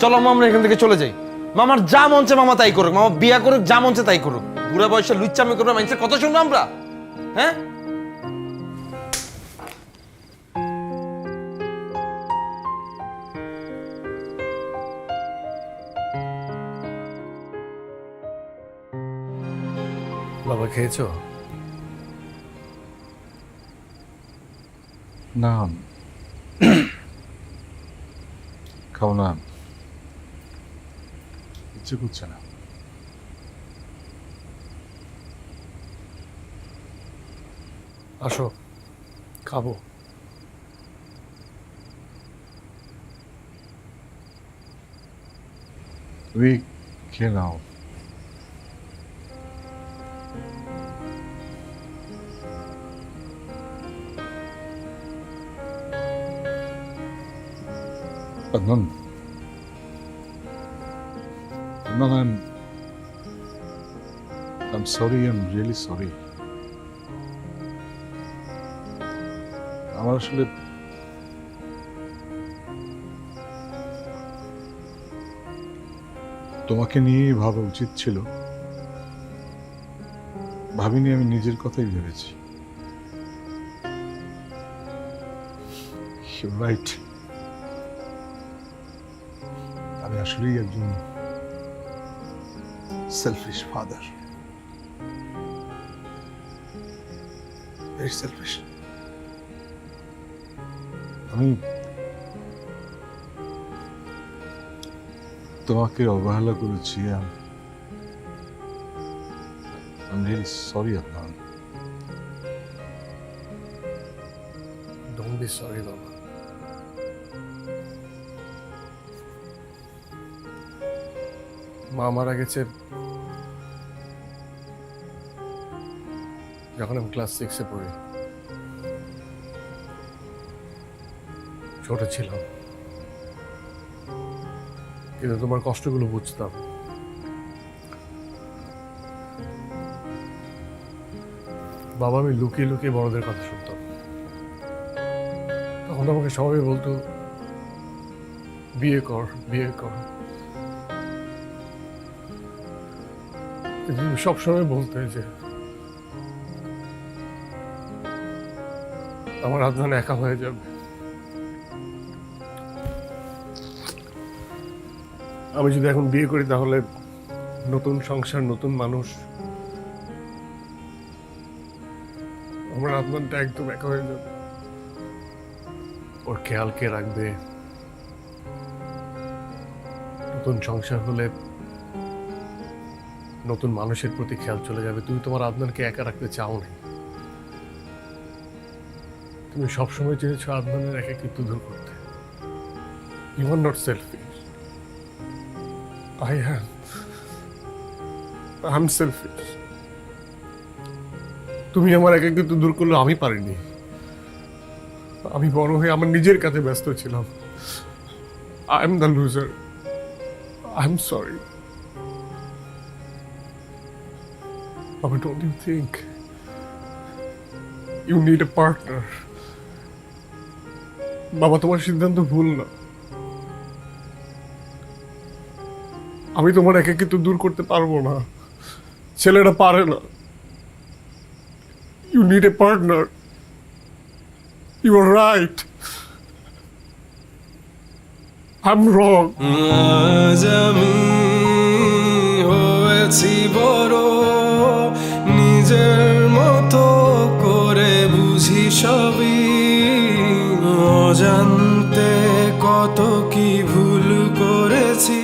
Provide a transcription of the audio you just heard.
চলো আমরা এখান থেকে চলে যাই। মামার যা মন চায় মামা তাই করুক, মামা বিয়া করুক, যা মন চায় তাই করুক। বুড়া বয়সে লুচ্চামি করবে, মানুষের কথা শুনবো আমরা? হ্যাঁ, বাবা খেয়েছো? না, খাও না, ইচ্ছে করছে না। আসো, খাবো। তুমি খেয়ে নাও। Adnan, I'm sorry, I'm really sorry. আমার আসলে তোমাকে নিয়েই ভাবা উচিত ছিল, ভাবিনি, আমি নিজের কথাই ভেবেছি। You're right. আমি আসলেই একজন সেলফিশ ফাদার, ভেরি সেলফিশ। আমি তোমাকে অবহেলা করেছি। I'm really sorry, Adnan. Don't be sorry, বাবা। মা মারা গেছে যখন আমি ক্লাস 6-এ পড়ি। ছোট ছিলাম, কিন্তু তোমার কষ্টগুলো বুঝতাম। বাবা, আমি লুকিয়ে লুকিয়ে বড়দের কথা শুনতাম। তখন আমাকে সবাই বলতো বিয়ে কর, বিয়ে কর। কিন্তু সবসময় বলতে যে আমার আদনান একা হয়ে যাবে। আমি যদি এখন বিয়ে করি তাহলে নতুন সংসার, নতুন মানুষ, আমার আদনানটা একদম একা হয়ে যাবে। ওর খেয়াল কে রাখবে? নতুন সংসার হলে নতুন মানুষের প্রতি খেয়াল চলে যাবে। তুমি তোমার আদনানকে একা রাখতে চাও না। তুমি সবসময় চেয়েছো আদনানের একাকিত্ব দূর করতে। You are not selfish. I am. I'm selfish. তুমি আমার একাকিত্ব দূর করলে আমি পারিনি। আমি বড় হয়ে আমার নিজের কাছে ব্যস্ত ছিলাম। I am the loser. I'm sorry. But don't you think you need a partner? বাবা, তোমার সিদ্ধান্ত ভুল না। আমি তোমার একাকিত্ব দূর করতে পারবো না। ছেলেরা পারে না। You need a partner. You are right. I am wrong. আজ আমি হয়েছি বড়, নিজের মতো করে বুঝি সবই। অজান্তে কত কি ভুল করেছি।